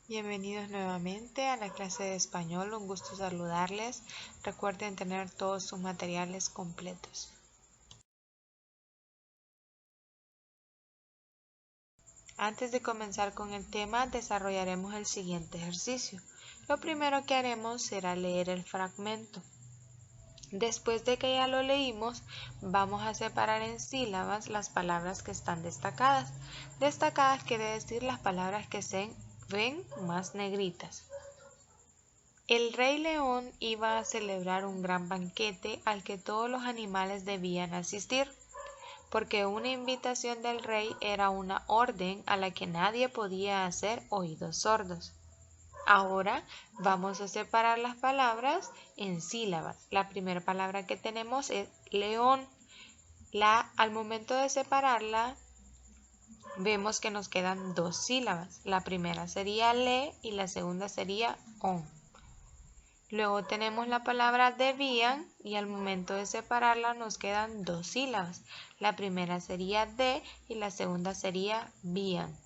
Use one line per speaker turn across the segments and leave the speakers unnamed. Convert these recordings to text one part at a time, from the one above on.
Bienvenidos nuevamente a la clase de español, un gusto saludarles. Recuerden tener todos sus materiales completos. Antes de comenzar con el tema, desarrollaremos el siguiente ejercicio. Lo primero que haremos será leer el fragmento. Después de que ya lo leímos, vamos a separar en sílabas las palabras que están destacadas. Destacadas quiere decir las palabras que se ven más negritas. El rey león iba a celebrar un gran banquete al que todos los animales debían asistir, porque una invitación del rey era una orden a la que nadie podía hacer oídos sordos. Ahora vamos a separar las palabras en sílabas. La primera palabra que tenemos es león. Al momento de separarla, vemos que nos quedan dos sílabas. La primera sería le y la segunda sería on. Luego tenemos la palabra debían y al momento de separarla nos quedan dos sílabas. La primera sería de y la segunda sería vían.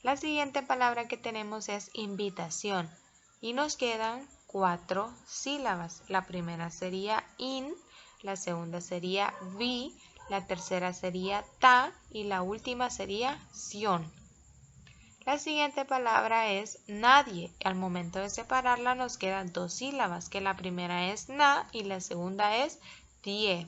La siguiente palabra que tenemos es invitación y nos quedan cuatro sílabas. La primera sería in, la segunda sería vi, la tercera sería ta y la última sería sion. La siguiente palabra es nadie. Al momento de separarla nos quedan dos sílabas, que la primera es na y la segunda es die.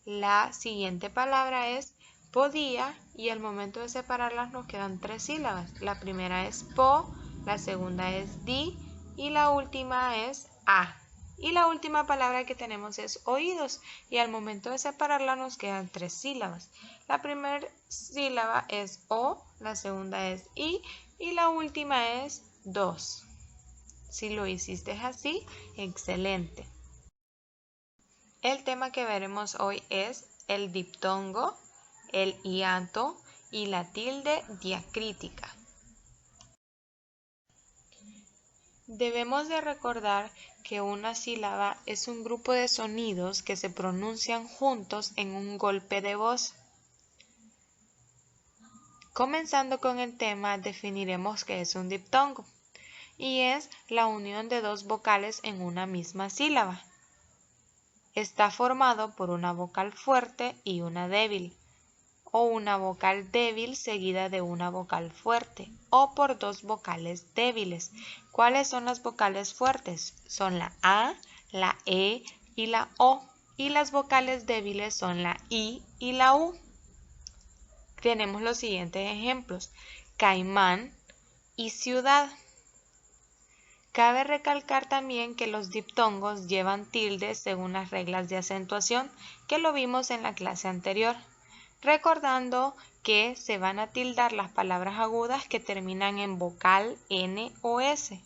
La siguiente palabra es podía y al momento de separarlas nos quedan tres sílabas. La primera es po, la segunda es di y la última es a. Y la última palabra que tenemos es oídos y al momento de separarla nos quedan tres sílabas. La primera sílaba es o, la segunda es i y la última es dos. Si lo hiciste así, excelente. El tema que veremos hoy es el diptongo, el hiato y la tilde diacrítica. Debemos de recordar que una sílaba es un grupo de sonidos que se pronuncian juntos en un golpe de voz. Comenzando con el tema, definiremos qué es un diptongo y es la unión de dos vocales en una misma sílaba. Está formado por una vocal fuerte y una débil, o una vocal débil seguida de una vocal fuerte, o por dos vocales débiles. ¿Cuáles son las vocales fuertes? Son la A, la E y la O, y las vocales débiles son la I y la U. Tenemos los siguientes ejemplos: caimán y ciudad. Cabe recalcar también que los diptongos llevan tildes según las reglas de acentuación que lo vimos en la clase anterior, recordando que se van a tildar las palabras agudas que terminan en vocal N o S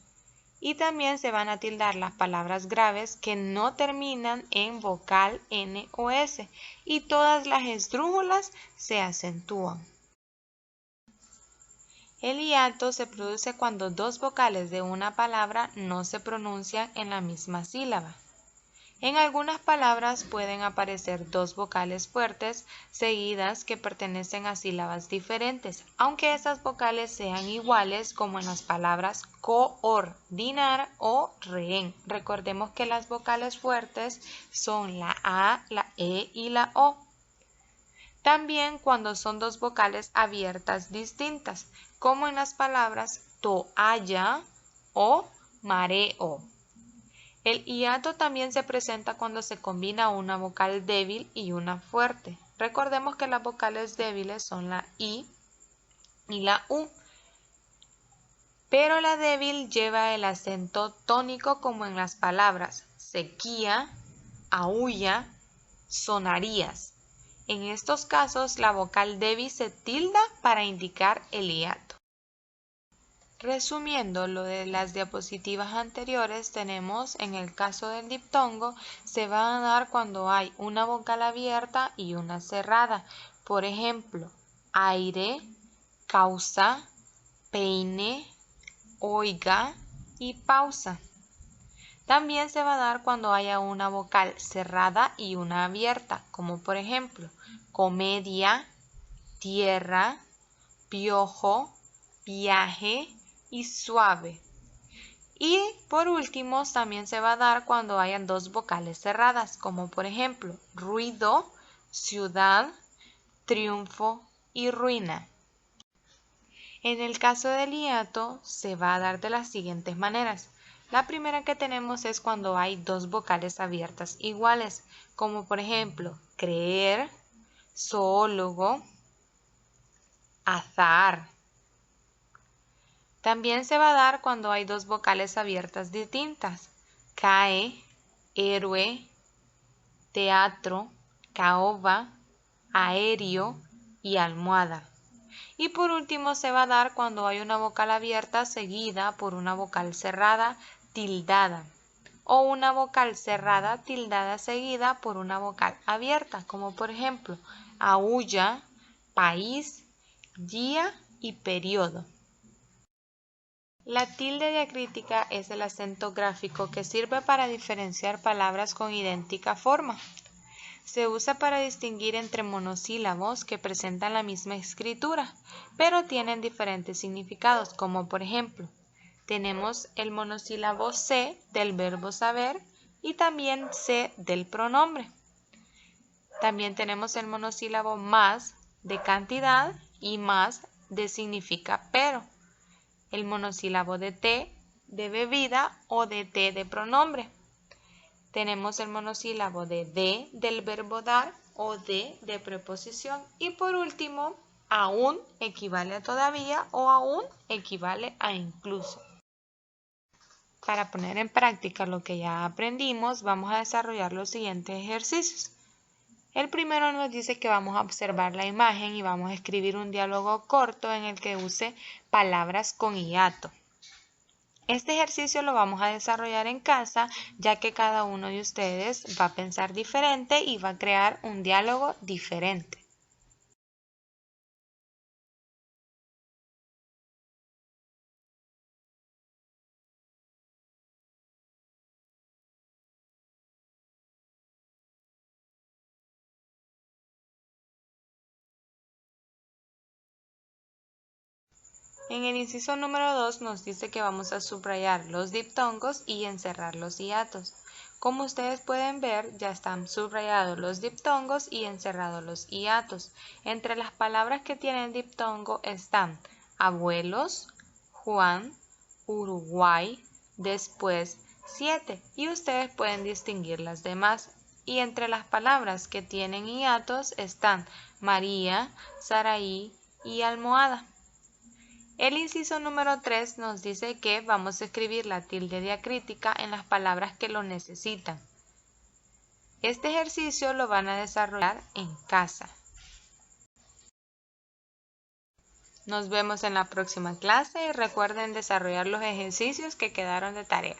y también se van a tildar las palabras graves que no terminan en vocal N o S y todas las esdrújulas se acentúan. El hiato se produce cuando dos vocales de una palabra no se pronuncian en la misma sílaba. En algunas palabras pueden aparecer dos vocales fuertes seguidas que pertenecen a sílabas diferentes, aunque esas vocales sean iguales, como en las palabras coordinar o rehén. Recordemos que las vocales fuertes son la A, la E y la O. También cuando son dos vocales abiertas distintas, como en las palabras toalla o mareo. El hiato también se presenta cuando se combina una vocal débil y una fuerte. Recordemos que las vocales débiles son la I y la U, pero la débil lleva el acento tónico como en las palabras sequía, aúlla, sonarías. En estos casos, la vocal débil se tilda para indicar el hiato. Resumiendo lo de las diapositivas anteriores, tenemos en el caso del diptongo, se van a dar cuando hay una vocal abierta y una cerrada. Por ejemplo, aire, causa, peine, oiga y pausa. También se va a dar cuando haya una vocal cerrada y una abierta, como por ejemplo, comedia, tierra, piojo, viaje y suave. Y por último también se va a dar cuando hayan dos vocales cerradas, como por ejemplo ruido, ciudad, triunfo y ruina. En el caso del hiato se va a dar de las siguientes maneras. La primera que tenemos es cuando hay dos vocales abiertas iguales, como por ejemplo creer, zoólogo, azar. También se va a dar cuando hay dos vocales abiertas distintas, cae, héroe, teatro, caoba, aéreo y almohada. Y por último se va a dar cuando hay una vocal abierta seguida por una vocal cerrada tildada o una vocal cerrada tildada seguida por una vocal abierta, como por ejemplo aúlla, país, día y periodo. La tilde diacrítica es el acento gráfico que sirve para diferenciar palabras con idéntica forma. Se usa para distinguir entre monosílabos que presentan la misma escritura, pero tienen diferentes significados, como por ejemplo, tenemos el monosílabo se del verbo saber y también se del pronombre. También tenemos el monosílabo más de cantidad y más de significa pero. El monosílabo de té de bebida o de té de pronombre. Tenemos el monosílabo de del verbo dar o de preposición. Y por último, aún equivale a todavía o aún equivale a incluso. Para poner en práctica lo que ya aprendimos, vamos a desarrollar los siguientes ejercicios. El primero nos dice que vamos a observar la imagen y vamos a escribir un diálogo corto en el que use palabras con hiato. Este ejercicio lo vamos a desarrollar en casa, ya que cada uno de ustedes va a pensar diferente y va a crear un diálogo diferente. En el inciso número 2 nos dice que vamos a subrayar los diptongos y encerrar los hiatos. Como ustedes pueden ver, ya están subrayados los diptongos y encerrados los hiatos. Entre las palabras que tienen diptongo están abuelos, Juan, Uruguay, después 7 y ustedes pueden distinguir las demás. Y entre las palabras que tienen hiatos están María, Saraí y almohada. El inciso número 3 nos dice que vamos a escribir la tilde diacrítica en las palabras que lo necesitan. Este ejercicio lo van a desarrollar en casa. Nos vemos en la próxima clase y recuerden desarrollar los ejercicios que quedaron de tarea.